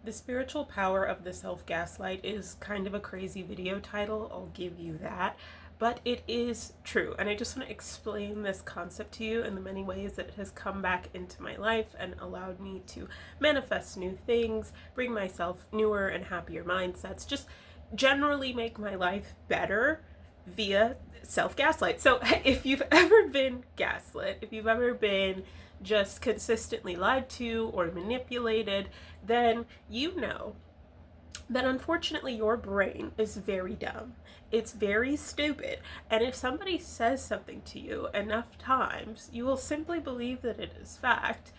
The spiritual power of the self-gaslight is kind of a crazy video title, I'll give you that, but it is true. And I just want to explain this concept to you in the many ways that it has come back into my life and allowed me to manifest new things, bring myself newer and happier mindsets, just generally make my life better via self-gaslight. So if you've ever been gaslit, if you've ever been just consistently lied to or manipulated, then you know that unfortunately your brain is very dumb. It's very stupid. And if somebody says something to you enough times, you will simply believe that it is fact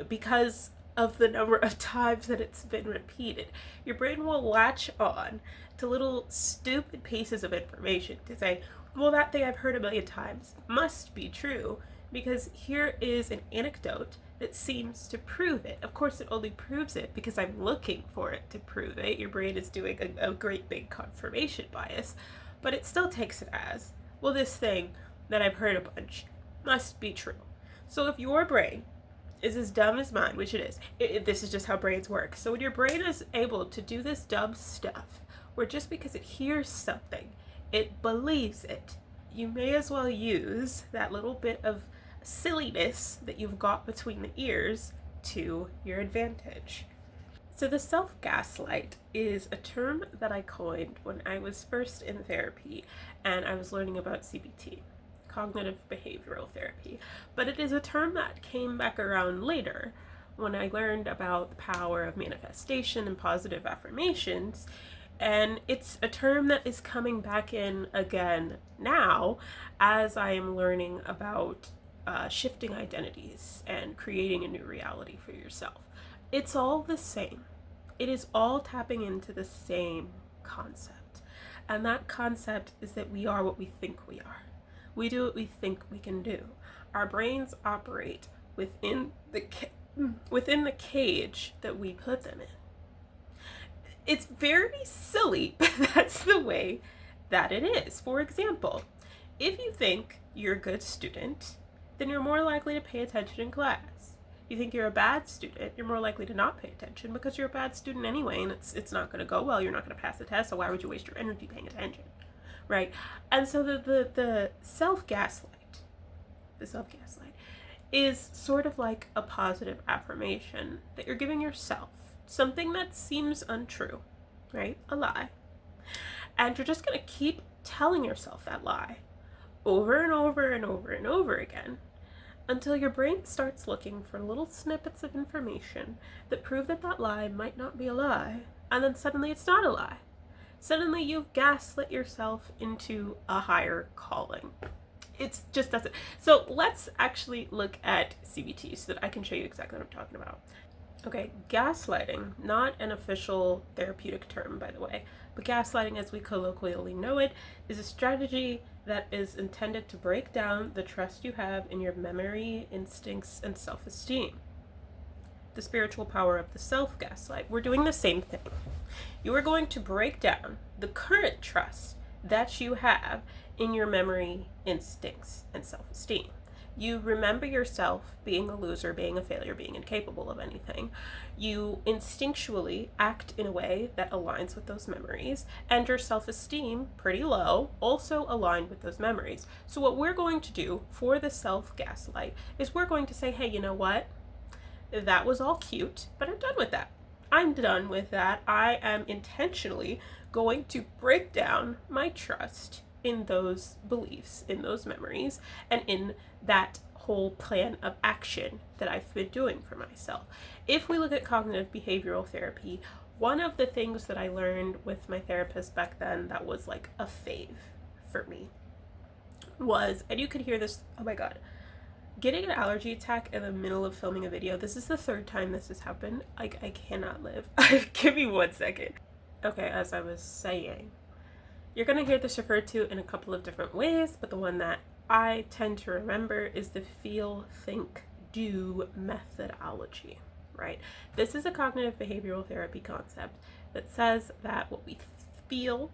because of the number of times that it's been repeated. Your brain will latch on to little stupid pieces of information to say, well, that thing I've heard a million times must be true because here is an anecdote that seems to prove it. Of course, it only proves it because I'm looking for it to prove it. Your brain is doing a great big confirmation bias, but it still takes it as, well, this thing that I've heard a bunch must be true. So if your brain is as dumb as mine, which it is, this is just how brains work. So when your brain is able to do this dumb stuff, where just because it hears something, it believes it, you may as well use that little bit of silliness that you've got between the ears to your advantage. So the self-gaslight is a term that I coined when I was first in therapy and I was learning about CBT, cognitive behavioral therapy. But it is a term that came back around later when I learned about the power of manifestation and positive affirmations. And it's a term that is coming back in again now as I am learning about shifting identities and creating a new reality for yourself. It's all the same. It is all tapping into the same concept. And that concept is that we are what we think we are. We do what we think we can do. Our brains operate within the cage that we put them in. It's very silly, but that's the way that it is. For example, if you think you're a good student, then you're more likely to pay attention in class. You think you're a bad student, you're more likely to not pay attention because you're a bad student anyway, and it's not going to go well. You're not going to pass the test, so why would you waste your energy paying attention, right? And so the self-gaslight is sort of like a positive affirmation that you're giving yourself, something that seems untrue, right? A lie. And you're just going to keep telling yourself that lie over and over and over and over again until your brain starts looking for little snippets of information that prove that that lie might not be a lie, and then suddenly it's not a lie. Suddenly you've gaslit yourself into a higher calling. It's just that's it. So let's actually look at CBT so that I can show you exactly what I'm talking about. Okay, gaslighting, not an official therapeutic term, by the way, but gaslighting as we colloquially know it is a strategy that is intended to break down the trust you have in your memory, instincts, and self-esteem. The spiritual power of the self-gaslight. We're doing the same thing. You are going to break down the current trust that you have in your memory, instincts, and self-esteem. You remember yourself being a loser, being a failure, being incapable of anything. You instinctually act in a way that aligns with those memories, and your self-esteem, pretty low, also aligned with those memories. So what we're going to do for the self-gaslight is we're going to say, hey, you know what? That was all cute, but I'm done with that. I'm done with that. I am intentionally going to break down my trust in those beliefs, in those memories, and in that whole plan of action that I've been doing for myself. If we look at cognitive behavioral therapy, one of the things that I learned with my therapist back then that was like a fave for me was, and you could hear this, oh my god, getting an allergy attack in the middle of filming a video. This is the third time this has happened. Like, I cannot live. Give me 1 second. Okay, as I was saying, you're going to hear this referred to in a couple of different ways, but the one that I tend to remember is the feel, think, do methodology, right? This is a cognitive behavioral therapy concept that says that what we feel,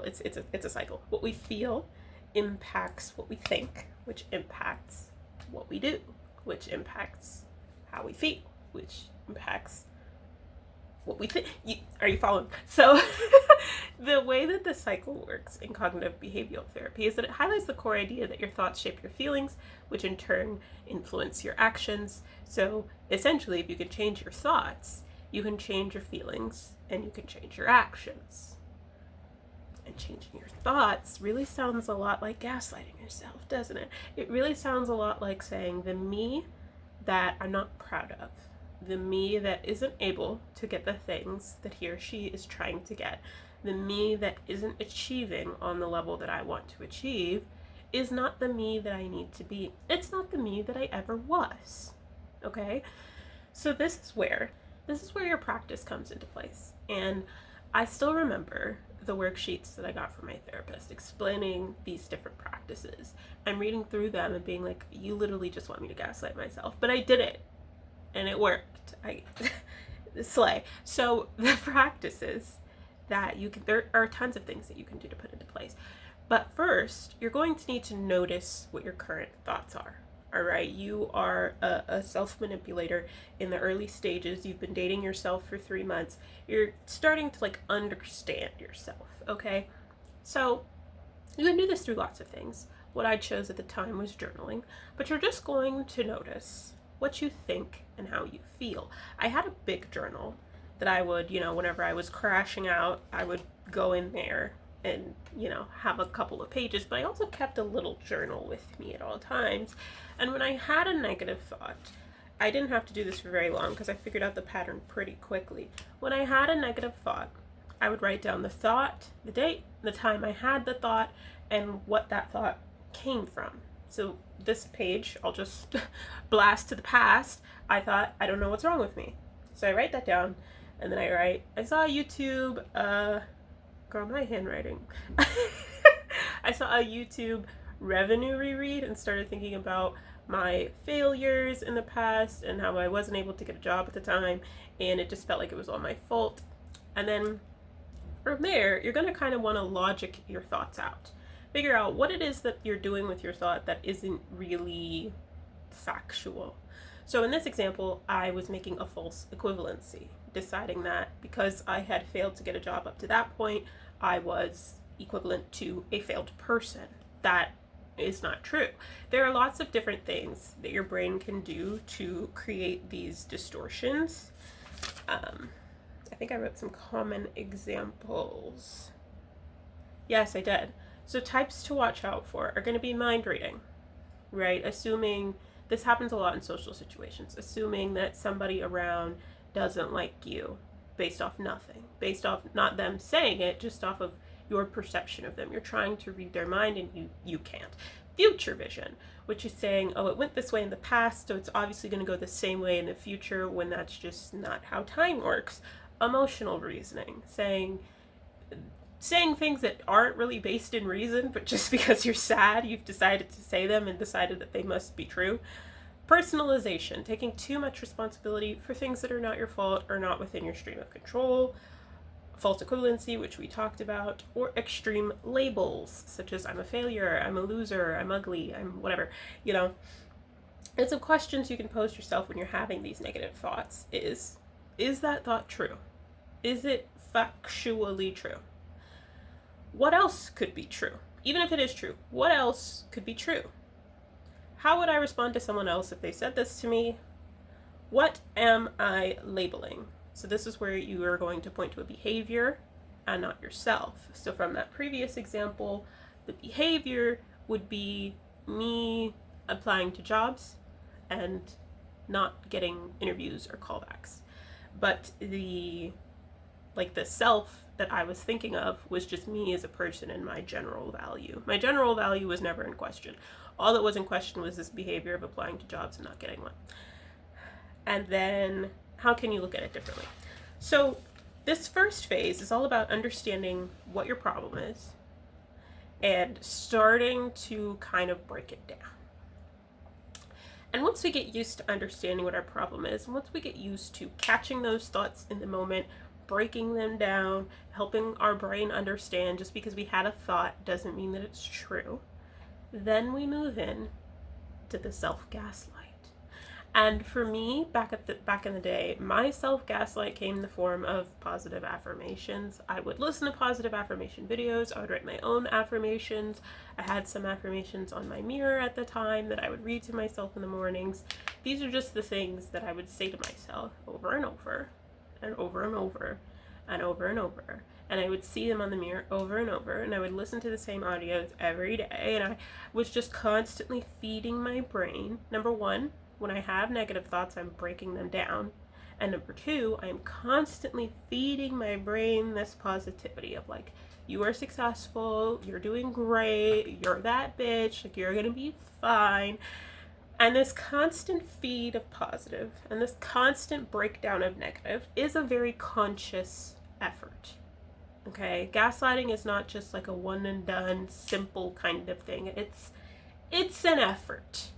it's a cycle. What we feel impacts what we think, which impacts what we do, which impacts how we feel, which impacts what we think. Are you following? So the way that the cycle works in cognitive behavioral therapy is that it highlights the core idea that your thoughts shape your feelings, which in turn influence your actions. So essentially, if you can change your thoughts, you can change your feelings and you can change your actions. And changing your thoughts really sounds a lot like gaslighting yourself, doesn't it? It really sounds a lot like saying the me that I'm not proud of, the me that isn't able to get the things that he or she is trying to get, the me that isn't achieving on the level that I want to achieve, is not the me that I need to be. It's not the me that I ever was. Okay? So this is where your practice comes into place. And I still remember the worksheets that I got from my therapist explaining these different practices. I'm reading through them and being like, you literally just want me to gaslight myself. But I did it. And it worked. Slay. So the practices that you can, there are tons of things that you can do to put into place. But first, you're going to need to notice what your current thoughts are. All right, you are a self-manipulator in the early stages. You've been dating yourself for 3 months. You're starting to like understand yourself, okay? So you can do this through lots of things. What I chose at the time was journaling, but you're just going to notice what you think and how you feel. I had a big journal that I would, whenever I was crashing out, I would go in there and, have a couple of pages, but I also kept a little journal with me at all times. And when I had a negative thought, I didn't have to do this for very long because I figured out the pattern pretty quickly. When I had a negative thought, I would write down the thought, the date, the time I had the thought, and what that thought came from. So this page, I'll just blast to the past. I thought, I don't know what's wrong with me. So I write that down, and then I write, I saw YouTube, girl, my handwriting. I saw a YouTube revenue reread and started thinking about my failures in the past and how I wasn't able to get a job at the time, and it just felt like it was all my fault. And then from there, you're going to kind of want to logic your thoughts out. Figure out what it is that you're doing with your thought that isn't really factual. So in this example, I was making a false equivalency, deciding that because I had failed to get a job up to that point, I was equivalent to a failed person. That is not true. There are lots of different things that your brain can do to create these distortions. I think I wrote some common examples. Yes, I did. So types to watch out for are going to be mind reading, right? Assuming, this happens a lot in social situations, assuming that somebody around doesn't like you based off nothing, based off not them saying it, just off of your perception of them. You're trying to read their mind and you can't. Future vision, which is saying, oh, it went this way in the past, so it's obviously going to go the same way in the future, when that's just not how time works. Emotional reasoning, saying things that aren't really based in reason, but just because you're sad, you've decided to say them and decided that they must be true. Personalization, taking too much responsibility for things that are not your fault or not within your stream of control. False equivalency, which we talked about, or extreme labels, such as I'm a failure, I'm a loser, I'm ugly, I'm whatever, And some questions you can pose yourself when you're having these negative thoughts is that thought true? Is it factually true? What else could be true? Even if it is true, what else could be true? How would I respond to someone else if they said this to me? What am I labeling? So this is where you are going to point to a behavior and not yourself. So from that previous example, the behavior would be me applying to jobs and not getting interviews or callbacks. But the self that I was thinking of was just me as a person and my general value. My general value was never in question. All that was in question was this behavior of applying to jobs and not getting one. And then how can you look at it differently? So this first phase is all about understanding what your problem is and starting to kind of break it down. And once we get used to understanding what our problem is, and once we get used to catching those thoughts in the moment, breaking them down, helping our brain understand just because we had a thought doesn't mean that it's true, then we move in to the self-gaslight. And for me, back in the day, my self-gaslight came in the form of positive affirmations. I would listen to positive affirmation videos. I would write my own affirmations. I had some affirmations on my mirror at the time that I would read to myself in the mornings. These are just the things that I would say to myself over and over and over and over and over and over. And I would see them on the mirror over and over, and I would listen to the same audios every day, and I was just constantly feeding my brain, number one, when I have negative thoughts, I'm breaking them down. And number two, I'm constantly feeding my brain this positivity of like, you are successful, you're doing great, you're that bitch, like you're gonna be fine. And this constant feed of positive and this constant breakdown of negative is a very conscious effort. Okay, gaslighting is not just like a one and done, simple kind of thing. It's an effort.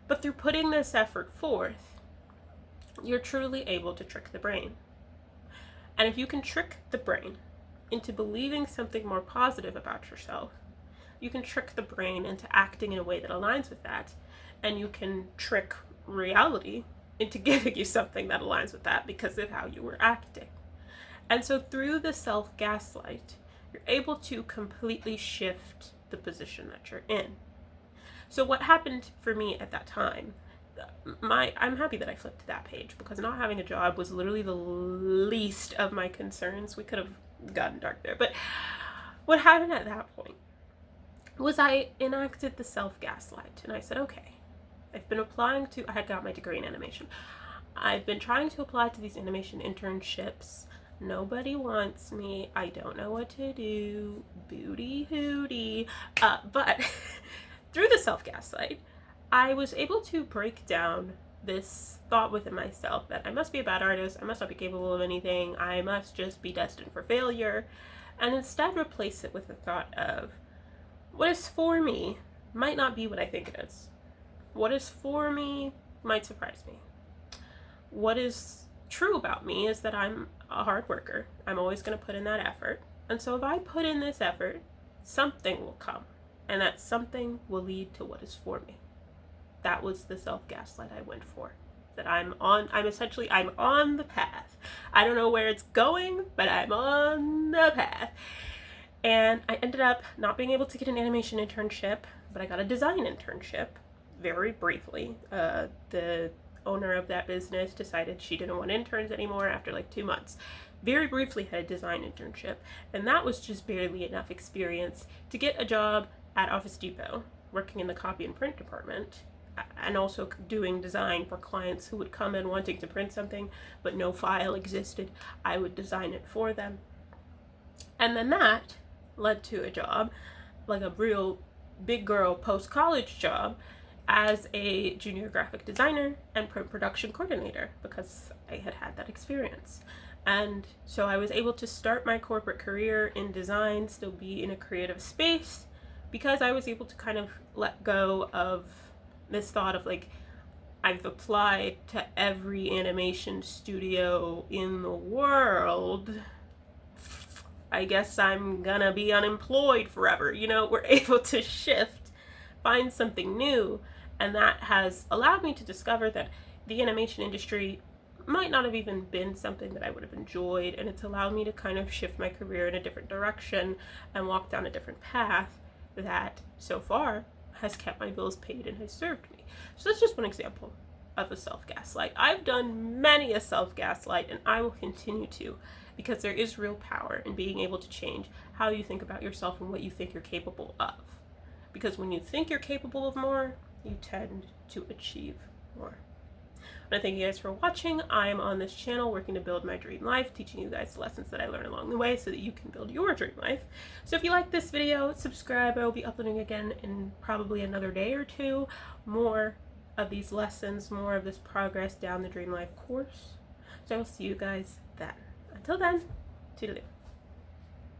But through putting this effort forth, you're truly able to trick the brain. And if you can trick the brain into believing something more positive about yourself, you can trick the brain into acting in a way that aligns with that. And you can trick reality into giving you something that aligns with that because of how you were acting. And so through the self-gaslight, you're able to completely shift the position that you're in. So what happened for me at that time, I'm happy that I flipped to that page because not having a job was literally the least of my concerns. We could have gotten dark there. But what happened at that point was I enacted the self-gaslight. And I said, okay, I had got my degree in animation. I've been trying to apply to these animation internships. Nobody wants me. I don't know what to do. Booty hooty. But through the self-gaslight, I was able to break down this thought within myself that I must be a bad artist, I must not be capable of anything, I must just be destined for failure, and instead replace it with the thought of, what is for me might not be what I think it is. What is for me might surprise me. What is true about me is that I'm a hard worker. I'm always going to put in that effort. And so if I put in this effort, something will come. And that something will lead to what is for me. That was the self-gaslight I went for. That I'm on the path. I don't know where it's going, but I'm on the path. And I ended up not being able to get an animation internship, but I got a design internship very briefly. The owner of that business decided she didn't want interns anymore after like 2 months. Very briefly had a design internship, and that was just barely enough experience to get a job at Office Depot, working in the copy and print department, and also doing design for clients who would come in wanting to print something, but no file existed. I would design it for them. And then that led to a job, like a real big girl post-college job, as a junior graphic designer and print production coordinator, because I had had that experience. And so I was able to start my corporate career in design, still be in a creative space, because I was able to kind of let go of this thought of like, I've applied to every animation studio in the world, I guess I'm gonna be unemployed forever. You know, we're able to shift, find something new, and that has allowed me to discover that the animation industry might not have even been something that I would have enjoyed, and it's allowed me to kind of shift my career in a different direction and walk down a different path that so far has kept my bills paid and has served me. So that's just one example of a self-gaslight. I've done many a self-gaslight, and I will continue to, because there is real power in being able to change how you think about yourself and what you think you're capable of. Because when you think you're capable of more, you tend to achieve more. I thank you guys for watching. I'm on this channel working to build my dream life, teaching you guys the lessons that I learn along the way so that you can build your dream life. So if you like this video, subscribe. I will be uploading again in probably another day or two. More of these lessons, more of this progress down the dream life course. So I will see you guys then. Until then, toodaloo.